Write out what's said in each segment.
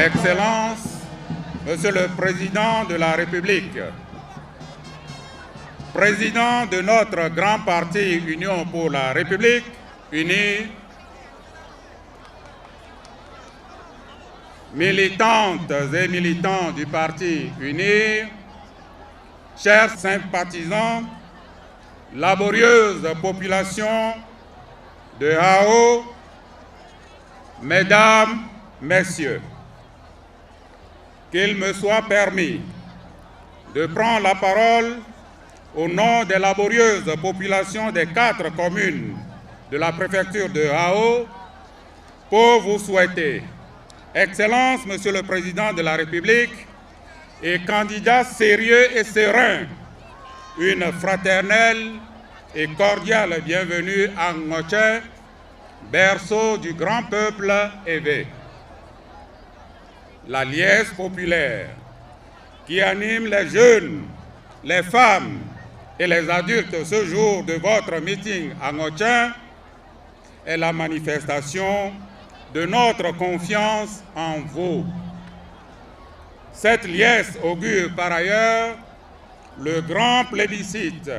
Excellences, Monsieur le Président de la République, Président de notre grand parti Union pour la République unie, militantes et militants du parti uni, chers sympathisants, laborieuse population de Hao, Mesdames, Messieurs, qu'il me soit permis de prendre la parole au nom des laborieuses populations des 4 communes de la préfecture de Hao pour vous souhaiter, Excellence, Monsieur le Président de la République et candidat sérieux et serein, une fraternelle et cordiale bienvenue à Ngoche, berceau du grand peuple évé. La liesse populaire qui anime les jeunes, les femmes et les adultes ce jour de votre meeting à Ngoche est la manifestation de notre confiance en vous. Cette liesse augure par ailleurs le grand plébiscite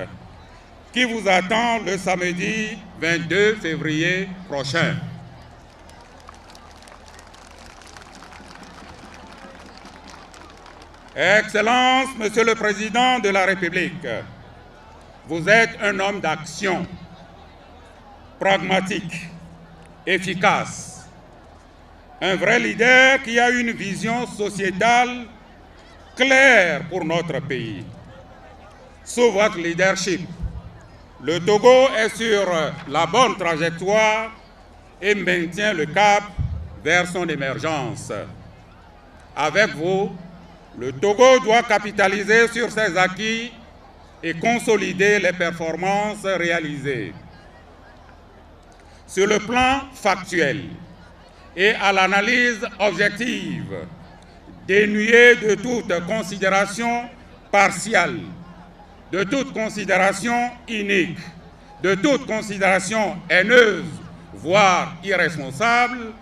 qui vous attend le samedi 22 février prochain. Excellence, Monsieur le Président de la République, vous êtes un homme d'action, pragmatique, efficace, un vrai leader qui a une vision sociétale claire pour notre pays. Sous votre leadership, le Togo est sur la bonne trajectoire et maintient le cap vers son émergence. Avec vous, le Togo doit capitaliser sur ses acquis et consolider les performances réalisées. Sur le plan factuel et à l'analyse objective, dénuée de toute considération partielle, de toute considération inique, de toute considération haineuse, voire irresponsable,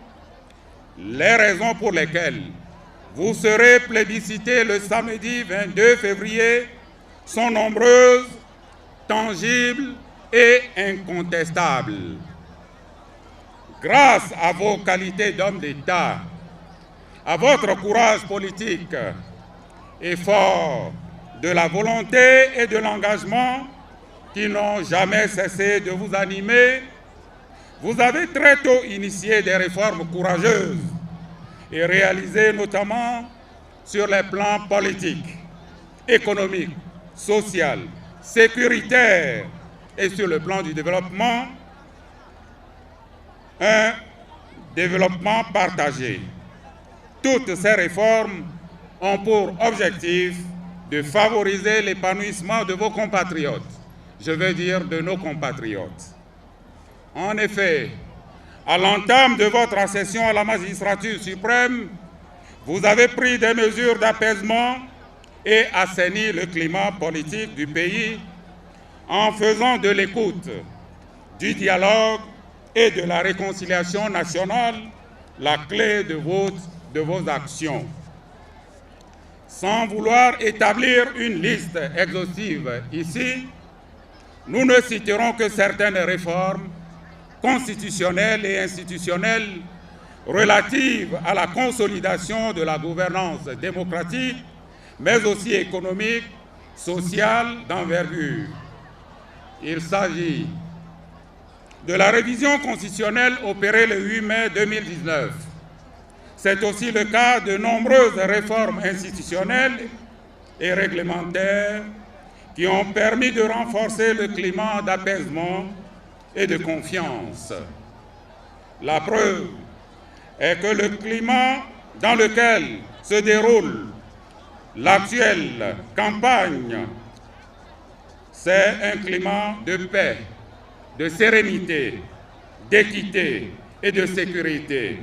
les raisons pour lesquelles vous serez plébiscité le samedi 22 février sont nombreuses, tangibles et incontestables. Grâce à vos qualités d'homme d'État, à votre courage politique et fort de la volonté et de l'engagement qui n'ont jamais cessé de vous animer, vous avez très tôt initié des réformes courageuses et réalisé notamment sur les plans politiques, économiques, social, sécuritaire et sur le plan du développement, un développement partagé. Toutes ces réformes ont pour objectif de favoriser l'épanouissement de vos compatriotes, je veux dire de nos compatriotes. En effet, à l'entame de votre accession à la magistrature suprême, vous avez pris des mesures d'apaisement et assaini le climat politique du pays en faisant de l'écoute, du dialogue et de la réconciliation nationale la clé de vos actions. Sans vouloir établir une liste exhaustive ici, nous ne citerons que certaines réformes constitutionnelles et institutionnelles relatives à la consolidation de la gouvernance démocratique, mais aussi économique, sociale d'envergure. Il s'agit de la révision constitutionnelle opérée le 8 mai 2019. C'est aussi le cas de nombreuses réformes institutionnelles et réglementaires qui ont permis de renforcer le climat d'apaisement et de confiance. La preuve est que le climat dans lequel se déroule l'actuelle campagne, c'est un climat de paix, de sérénité, d'équité et de sécurité.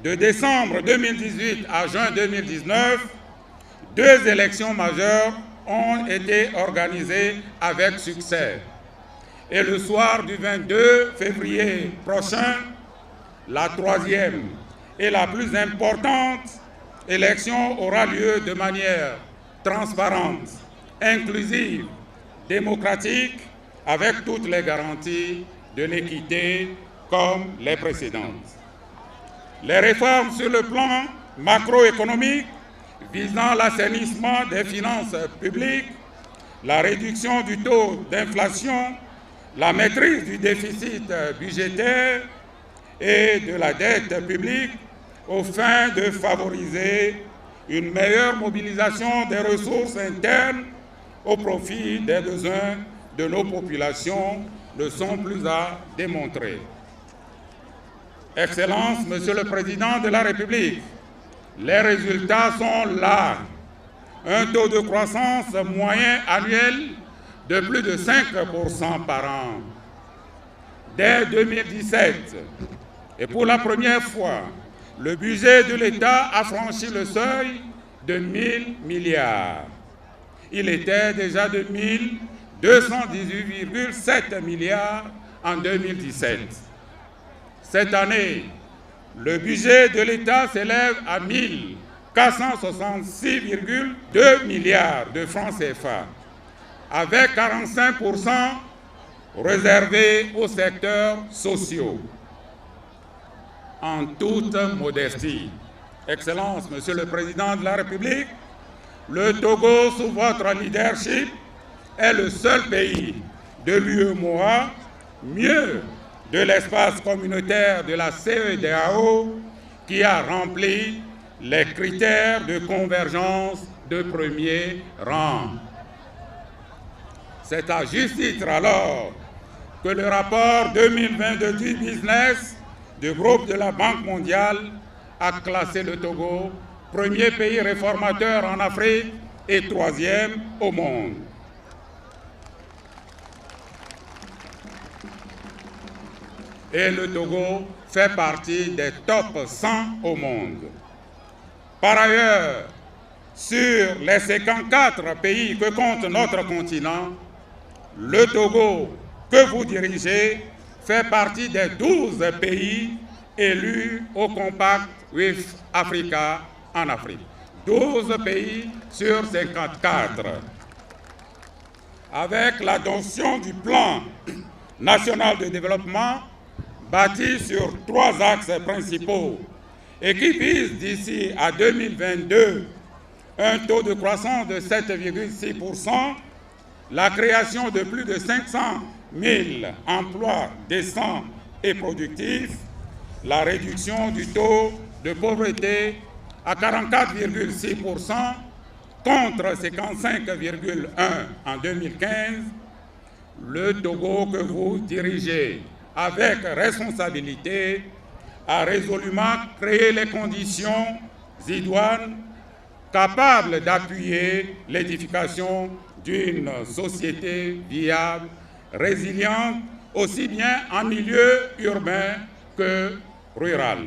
De décembre 2018 à juin 2019, 2 élections majeures ont été organisées avec succès. Et le soir du 22 février prochain, la 3e et la plus importante élection aura lieu de manière transparente, inclusive, démocratique, avec toutes les garanties de l'équité comme les précédentes. Les réformes sur le plan macroéconomique visant l'assainissement des finances publiques, la réduction du taux d'inflation, la maîtrise du déficit budgétaire et de la dette publique aux fins de favoriser une meilleure mobilisation des ressources internes au profit des besoins de nos populations ne sont plus à démontrer. Excellences, Monsieur le Président de la République, les résultats sont là. Un taux de croissance moyen annuel de plus de 5% par an. Dès 2017, et pour la première fois, le budget de l'État a franchi le seuil de 1000 milliards. Il était déjà de 1218,7 milliards en 2017. Cette année, le budget de l'État s'élève à 1466,2 milliards de francs CFA, avec 45% réservés aux secteurs sociaux. En toute modestie, Excellences, Monsieur le Président de la République, le Togo, sous votre leadership, est le seul pays de l'UEMOA, mieux de l'espace communautaire de la CEDEAO, qui a rempli les critères de convergence de premier rang. C'est à juste titre alors que le rapport 2022 du business du groupe de la Banque mondiale a classé le Togo premier pays réformateur en Afrique et troisième au monde. Et le Togo fait partie des top 100 au monde. Par ailleurs, sur les 54 pays que compte notre continent, le Togo que vous dirigez fait partie des 12 pays élus au Compact with Africa en Afrique. 12 pays sur 54. Avec l'adoption du plan national de développement bâti sur 3 axes principaux et qui vise d'ici à 2022 un taux de croissance de 7,6%, la création de plus de 500 000 emplois décents et productifs, la réduction du taux de pauvreté à 44,6% contre 55,1% en 2015, le Togo que vous dirigez avec responsabilité a résolument créé les conditions idoines capables d'appuyer l'édification d'une société viable, résiliente, aussi bien en milieu urbain que rural.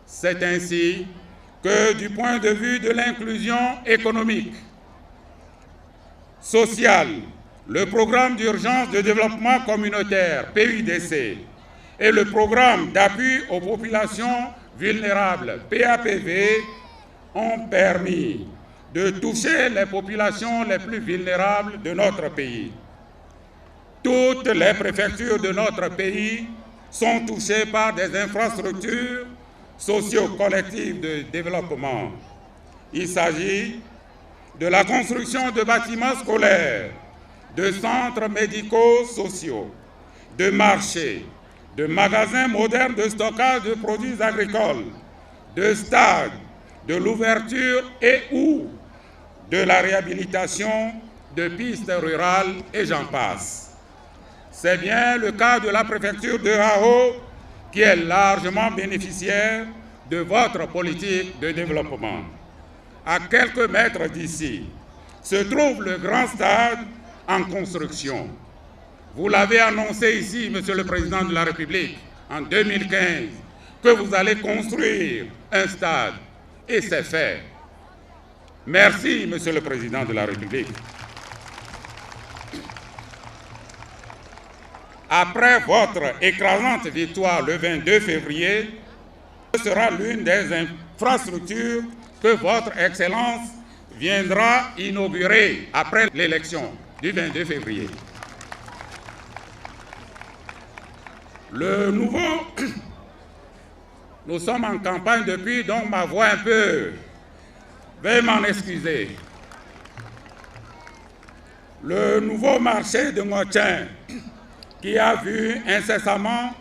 C'est ainsi que, du point de vue de l'inclusion économique, sociale, le programme d'urgence de développement communautaire, PUDC, et le programme d'appui aux populations vulnérables, PAPV, ont permis de toucher les populations les plus vulnérables de notre pays. Toutes les préfectures de notre pays sont touchées par des infrastructures socio-collectives de développement. Il s'agit de la construction de bâtiments scolaires, de centres médico-sociaux, de marchés, de magasins modernes de stockage de produits agricoles, de stades, de l'ouverture et ou de la réhabilitation de pistes rurales et j'en passe. C'est bien le cas de la préfecture de Hao qui est largement bénéficiaire de votre politique de développement. À quelques mètres d'ici se trouve le grand stade en construction. Vous l'avez annoncé ici, Monsieur le Président de la République, en 2015, que vous allez construire un stade, et c'est fait. Merci, Monsieur le Président de la République. Après votre écrasante victoire le 22 février, sera l'une des infrastructures que votre Excellence viendra inaugurer après l'élection du 22 février. Le nouveau... Nous sommes en campagne depuis, donc ma voix un peu... Veuillez m'en excuser. Le nouveau marché de Ngotchen, qui a vu incessamment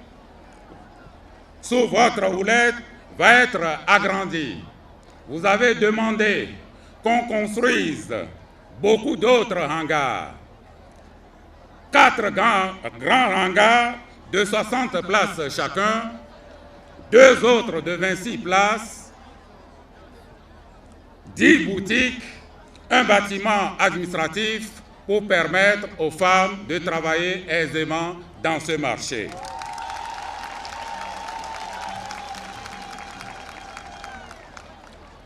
sous votre houlette, va être agrandi. Vous avez demandé qu'on construise beaucoup d'autres hangars. 4 grands hangars de 60 places chacun, 2 autres de 26 places, 10 boutiques, un bâtiment administratif pour permettre aux femmes de travailler aisément dans ce marché.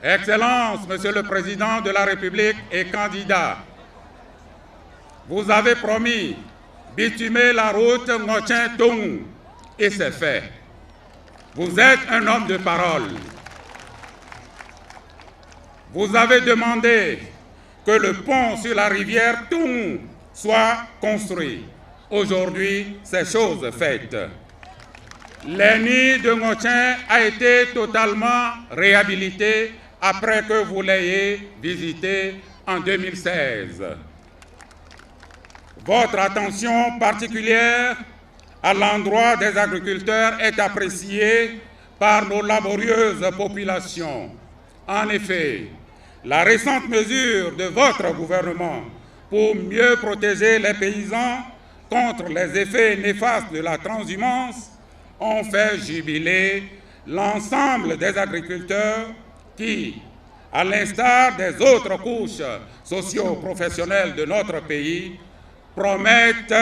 Excellence, Monsieur le Président de la République et candidat, vous avez promis bitumer la route Ngotchen-Tung et c'est fait. Vous êtes un homme de parole. Vous avez demandé que le pont sur la rivière Tung soit construit. Aujourd'hui, c'est chose faite. L'ENI de Ngotchen a été totalement réhabilité après que vous l'ayez visité en 2016. Votre attention particulière à l'endroit des agriculteurs est appréciée par nos laborieuses populations. En effet, la récente mesure de votre gouvernement pour mieux protéger les paysans contre les effets néfastes de la transhumance ont fait jubiler l'ensemble des agriculteurs qui, à l'instar des autres couches socio-professionnelles de notre pays, promettent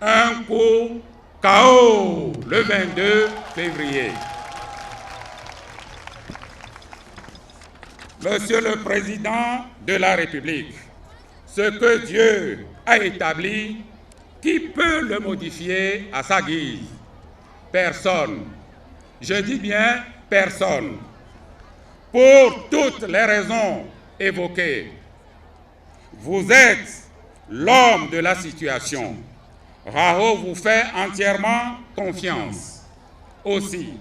un coup KO le 22 février. Monsieur le Président de la République, ce que Dieu a établi, qui peut le modifier à sa guise? Personne. Je dis bien personne. Pour toutes les raisons évoquées, vous êtes l'homme de la situation. Raho vous fait entièrement confiance. Aussi,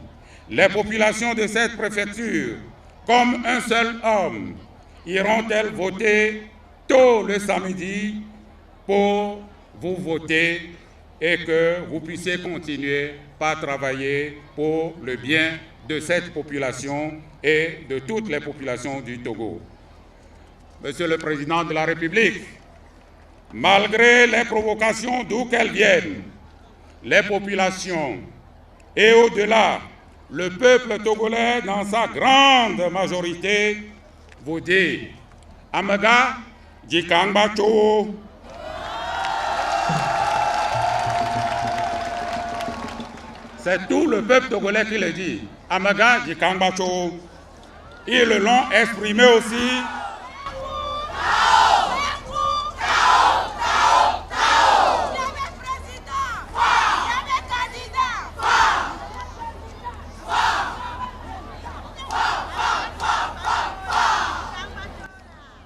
les populations de cette préfecture, comme un seul homme, iront-elles voter tôt le samedi pour vous voter et que vous puissiez continuer par travailler pour le bien de cette population et de toutes les populations du Togo. Monsieur le Président de la République, malgré les provocations d'où qu'elles viennent, les populations et au-delà, le peuple togolais dans sa grande majorité vous dit « Amaga Jikangbacho ». C'est tout le peuple togolais qui le dit. Amaga Jikangbacho. Ils l'ont exprimé aussi.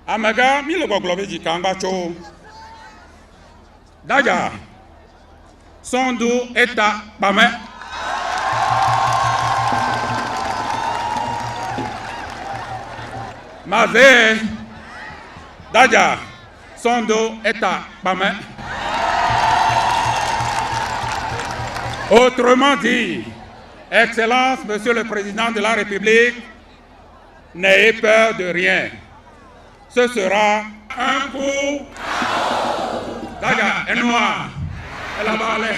Amaga mille goglobe Jikangbacho. Daja. Sondu eta pame. Maze, Daja, Sondo, Eta, Pame. Autrement dit, Excellence, Monsieur le Président de la République, n'ayez peur de rien. Ce sera un coup. Daja, et noir, et la balai.